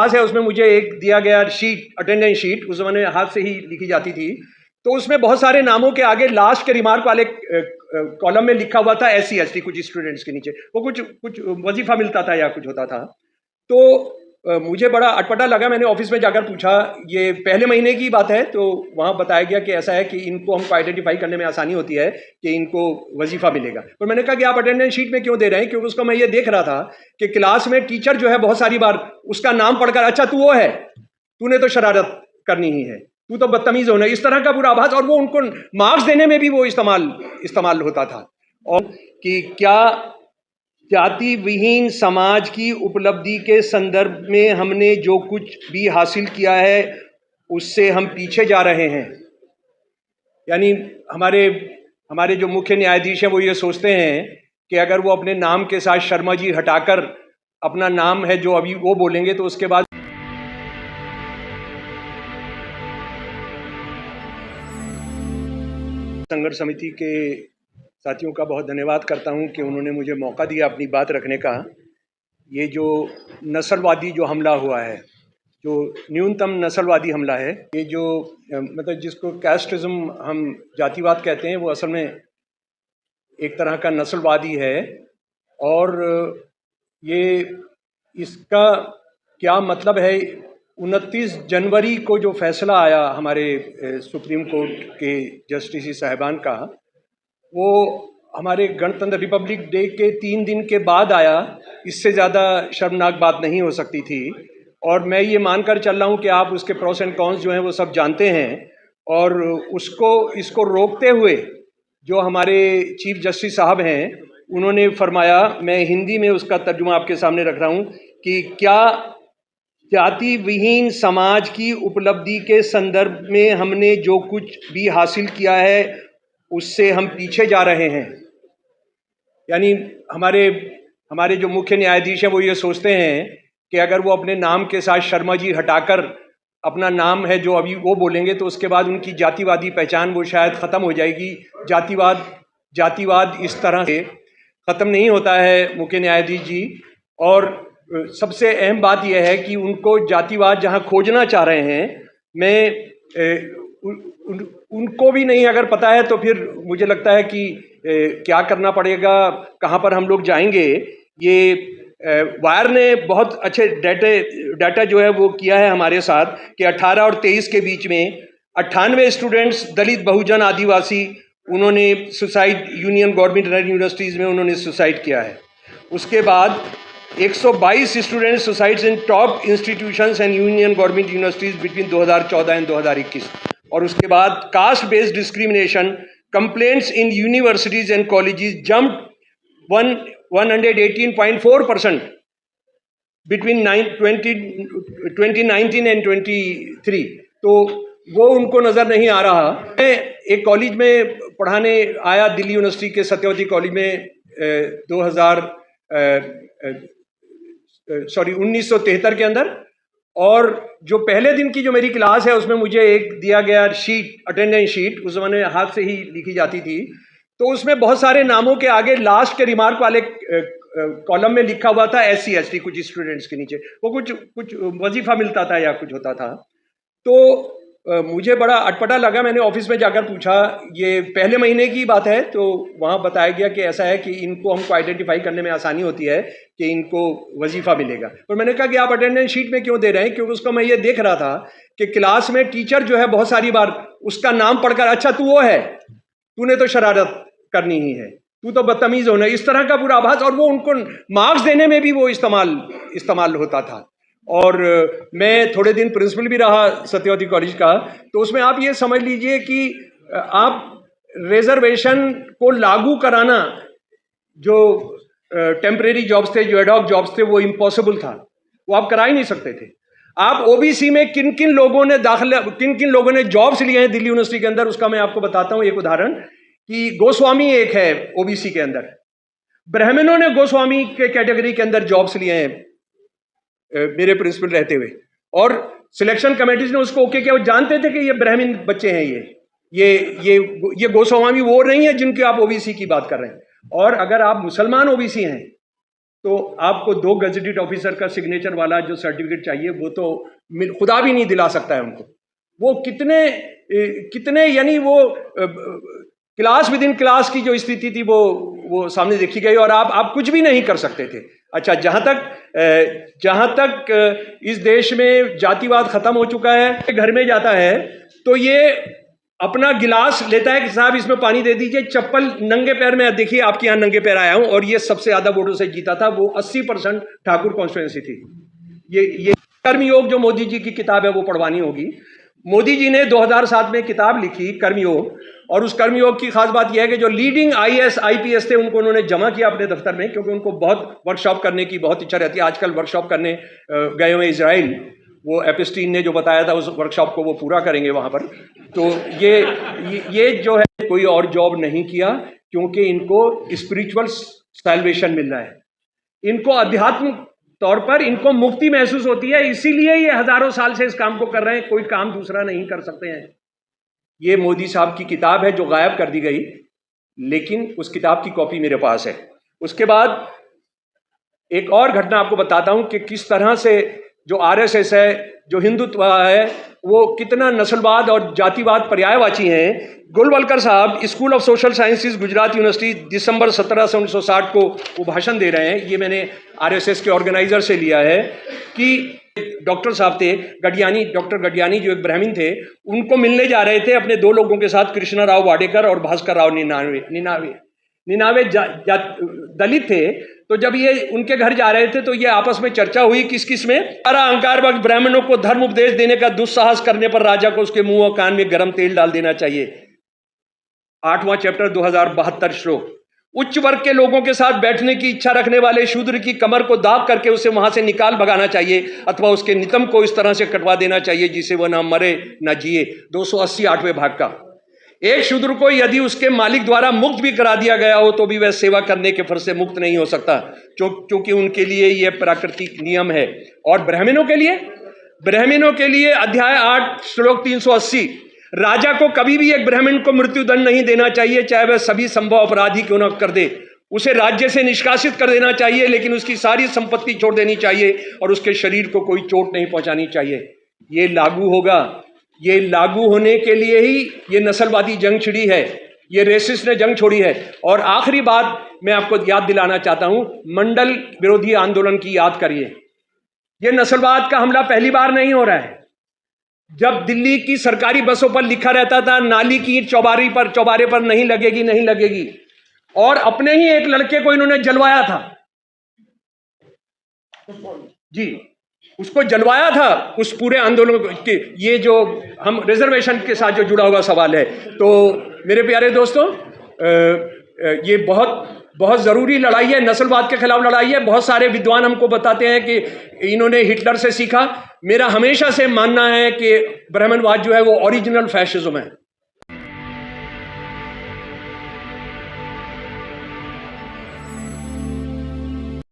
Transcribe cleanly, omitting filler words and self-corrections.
Class है उसमें मुझे एक दिया गया शीट, अटेंडेंस शीट, उस ज़माने हाथ से ही लिखी जाती थी। तो उसमें बहुत सारे नामों के आगे लास्ट के रिमार्क वाले कॉलम में लिखा हुआ था SC ST, कुछ स्टूडेंट्स के नीचे वो कुछ वजीफा मिलता था या कुछ होता था। तो मुझे बड़ा अटपटा लगा। मैंने ऑफिस में जाकर पूछा, ये पहले महीने की बात है, तो वहाँ बताया गया कि ऐसा है कि इनको हमको आइडेंटिफाई करने में आसानी होती है कि इनको वजीफा मिलेगा। पर मैंने कहा कि आप अटेंडेंस शीट में क्यों दे रहे हैं, क्योंकि उसका मैं ये देख रहा था कि क्लास में टीचर जो है बहुत सारी बार उसका नाम पढ़कर, अच्छा तू वो है, तूने तो शरारत करनी ही है, तू तो बदतमीज होना, इस तरह का पूरा आभास, और वो उनको मार्क्स देने में भी वो इस्तेमाल होता था। और कि क्या जाति विहीन समाज की उपलब्धि के संदर्भ में हमने जो कुछ भी हासिल किया है उससे हम पीछे जा रहे हैं। यानी हमारे जो मुख्य न्यायाधीश हैं वो ये सोचते हैं कि अगर वो अपने नाम के साथ शर्मा जी हटाकर अपना नाम है जो अभी वो बोलेंगे तो उसके बाद संघर्ष समिति के साथियों का बहुत धन्यवाद करता हूं कि उन्होंने मुझे मौका दिया अपनी बात रखने का। ये जो नस्लवादी जो हमला हुआ है, जो न्यूनतम नस्लवादी हमला है, ये जो मतलब जिसको कैस्टिज्म हम जातिवाद कहते हैं, वो असल में एक तरह का नस्लवादी है। और ये इसका क्या मतलब है, 29 जनवरी को जो फैसला आया हमारे सुप्रीम कोर्ट के जस्टिस साहिबान का, वो हमारे गणतंत्र रिपब्लिक डे के 3 दिन के बाद आया। इससे ज़्यादा शर्मनाक बात नहीं हो सकती थी। और मैं ये मानकर चल रहा हूँ कि आप उसके प्रोस एंड कॉन्स जो हैं वो सब जानते हैं। और इसको रोकते हुए जो हमारे चीफ जस्टिस साहब हैं उन्होंने फरमाया, मैं हिंदी में उसका तर्जुमा आपके सामने रख रहा हूँ, कि क्या जाति विहीन समाज की उपलब्धि के संदर्भ में हमने जो कुछ भी हासिल किया है उससे हम पीछे जा रहे हैं। यानी हमारे जो मुख्य न्यायाधीश हैं वो ये सोचते हैं कि अगर वो अपने नाम के साथ शर्मा जी हटाकर अपना नाम है जो अभी वो बोलेंगे तो उसके बाद उनकी जातिवादी पहचान वो शायद ख़त्म हो जाएगी। जातिवाद इस तरह से ख़त्म नहीं होता है मुख्य न्यायाधीश जी। और सबसे अहम बात यह है कि उनको जातिवाद जहाँ खोजना चाह रहे हैं, मैं उनको भी नहीं अगर पता है तो फिर मुझे लगता है कि क्या करना पड़ेगा, कहाँ पर हम लोग जाएंगे। ये वायर ने बहुत अच्छे डाटा जो है वो किया है हमारे साथ कि 18 और 23 के बीच में 98 स्टूडेंट्स दलित, बहुजन, आदिवासी, उन्होंने suicide, union government run universities में उन्होंने सुसाइड किया है। उसके बाद 122 students suicides in top institutions and union government universities between 2014 and 2021। और उसके बाद caste based discrimination complaints in universities and colleges jumped 118.4% between 2019 and 23। तो वो उनको नज़र नहीं आ रहा। मैं एक कॉलेज में पढ़ाने आया, दिल्ली यूनिवर्सिटी के सत्यवती कॉलेज में 1973 के अंदर। और जो पहले दिन की जो मेरी क्लास है उसमें मुझे एक दिया गया शीट, अटेंडेंस शीट, उस ज़माने हाथ से ही लिखी जाती थी। तो उसमें बहुत सारे नामों के आगे लास्ट के रिमार्क वाले कॉलम में लिखा हुआ था SC ST, कुछ स्टूडेंट्स के नीचे वो कुछ वजीफा मिलता था या कुछ होता था। तो मुझे बड़ा अटपटा लगा। मैंने ऑफिस में जाकर पूछा, ये पहले महीने की बात है, तो वहाँ बताया गया कि ऐसा है कि इनको हमको आइडेंटिफाई करने में आसानी होती है कि इनको वजीफा मिलेगा। पर मैंने कहा कि आप अटेंडेंस शीट में क्यों दे रहे हैं, क्योंकि उसका मैं ये देख रहा था कि क्लास में टीचर जो है बहुत सारी बार उसका नाम पढ़कर, अच्छा तू वो है, तूने तो शरारत करनी ही है, तू तो बदतमीज होना, इस तरह का पूरा आभास, और वो उनको मार्क्स देने में भी वो इस्तेमाल होता था। और मैं थोड़े दिन प्रिंसिपल भी रहा सत्यवती कॉलेज का। तो उसमें आप ये समझ लीजिए कि आप रिजर्वेशन को लागू कराना, जो टेम्परेरी जॉब्स थे, जो एडहॉक जॉब्स थे, वो इम्पॉसिबल था, वो आप करा ही नहीं सकते थे। आप ओबीसी में किन किन लोगों ने जॉब्स लिए हैं दिल्ली यूनिवर्सिटी के अंदर, उसका मैं आपको बताता हूं एक उदाहरण। कि गोस्वामी एक है ओबीसी के अंदर, ब्राह्मणों ने गोस्वामी के कैटेगरी के अंदर जॉब्स लिए हैं मेरे प्रिंसिपल रहते हुए, और सिलेक्शन कमेटीज ने उसको ओके किया। वो जानते थे कि ये ब्राह्मण बच्चे हैं, ये गोस्वामी वो नहीं है जिनकी आप ओबीसी की बात कर रहे हैं। और अगर आप मुसलमान ओबीसी हैं तो आपको 2 गजेटेड ऑफिसर का सिग्नेचर वाला जो सर्टिफिकेट चाहिए वो तो खुदा भी नहीं दिला सकता है उनको। वो कितने यानी वो क्लास विद इन क्लास की जो स्थिति थी वो सामने देखी गई, और आप कुछ भी नहीं कर सकते थे। अच्छा, जहां तक इस देश में जातिवाद खत्म हो चुका है, घर में जाता है तो ये अपना गिलास लेता है कि साहब इसमें पानी दे दीजिए, चप्पल नंगे पैर में, देखिए आपके यहाँ नंगे पैर आया हूं, और ये सबसे ज्यादा वोटों से जीता था, वो 80% ठाकुर कॉन्स्टिट्यूएंसी थी। ये कर्मयोग जो मोदी जी की किताब है वो पढ़वानी होगी। मोदी जी ने 2007 में किताब लिखी कर्मयोग, और उस कर्मयोग की खास बात यह है कि जो लीडिंग IAS IPS थे उनको उन्होंने जमा किया अपने दफ्तर में, क्योंकि उनको बहुत वर्कशॉप करने की बहुत इच्छा रहती है। आजकल वर्कशॉप करने गए हुए इजराइल, वो एपिस्टीन ने जो बताया था उस वर्कशॉप को वो पूरा करेंगे वहां पर। तो ये जो है कोई और जॉब नहीं किया, क्योंकि इनको स्पिरिचुअल सैल्वेशन मिल रहा है, इनको अध्यात्म तौर पर इनको मुक्ति महसूस होती है, इसीलिए ये हजारों साल से इस काम को कर रहे हैं, कोई काम दूसरा नहीं कर सकते हैं। ये मोदी साहब की किताब है जो गायब कर दी गई, लेकिन उस किताब की कॉपी मेरे पास है। उसके बाद एक और घटना आपको बताता हूं कि किस तरह से जो RSS है, जो हिंदुत्व है, वो कितना नस्लवाद और जातिवाद पर्यायवाची हैं। गोलवलकर साहब school of social sciences Gujarat university दिसंबर 17 से 1960 को वो भाषण दे रहे हैं। ये मैंने RSS के ऑर्गेनाइजर से लिया है कि डॉक्टर साहब थे गडियानी, डॉक्टर गडियानी जो एक ब्राह्मण थे, उनको मिलने जा रहे थे अपने 2 लोगों के साथ, कृष्णा राव वाडेकर और भास्कर राव निनावे दलित थे। तो जब ये उनके घर जा रहे थे तो ये आपस में चर्चा हुई किस में, सारा अहंकार वक्त ब्राह्मणों को धर्म उपदेश देने का दुस्साहस करने पर राजा को उसके मुंह और कान में गर्म तेल डाल देना चाहिए। 8वां चैप्टर 2072 श्लोक। उच्च वर्ग के लोगों के साथ बैठने की इच्छा रखने वाले शूद्र की कमर को दाब करके उसे वहां से निकाल भगाना चाहिए, अथवा उसके नितंब को इस तरह से कटवा देना चाहिए जिसे वह ना मरे ना जिए। 288वें भाग का। एक शूद्र को यदि उसके मालिक द्वारा मुक्त भी करा दिया गया हो तो भी वह सेवा करने के फर्ज से मुक्त नहीं हो सकता, क्योंकि उनके लिए यह प्राकृतिक नियम है। और ब्राह्मणों के लिए अध्याय 8 श्लोक 380, राजा को कभी भी एक ब्राह्मण को मृत्युदंड नहीं देना चाहिए, चाहे वह सभी संभव अपराध ही क्यों न कर दे। उसे राज्य से निष्कासित कर देना चाहिए, लेकिन उसकी सारी संपत्ति छोड़ देनी चाहिए और उसके शरीर को कोई चोट नहीं पहुंचानी चाहिए। ये लागू होगा। ये लागू होने के लिए ही ये नस्लवादी जंग छिड़ी है, ये रेसिस्ट ने जंग छोड़ी है। और आखिरी बात मैं आपको याद दिलाना चाहता हूं, मंडल विरोधी आंदोलन की याद करिए। ये नस्लवाद का हमला पहली बार नहीं हो रहा है। जब दिल्ली की सरकारी बसों पर लिखा रहता था नाली की ईंट चौबारे पर नहीं लगेगी, और अपने ही एक लड़के को इन्होंने जलवाया था जी, उसको जलवाया था उस पूरे आंदोलन के। ये जो हम रिजर्वेशन के साथ जो जुड़ा हुआ सवाल है, तो मेरे प्यारे दोस्तों, ये बहुत ज़रूरी लड़ाई है, नस्लवाद के खिलाफ लड़ाई है। बहुत सारे विद्वान हमको बताते हैं कि इन्होंने हिटलर से सीखा। मेरा हमेशा से मानना है कि ब्राह्मणवाद जो है वो ओरिजिनल फैशिज्म है।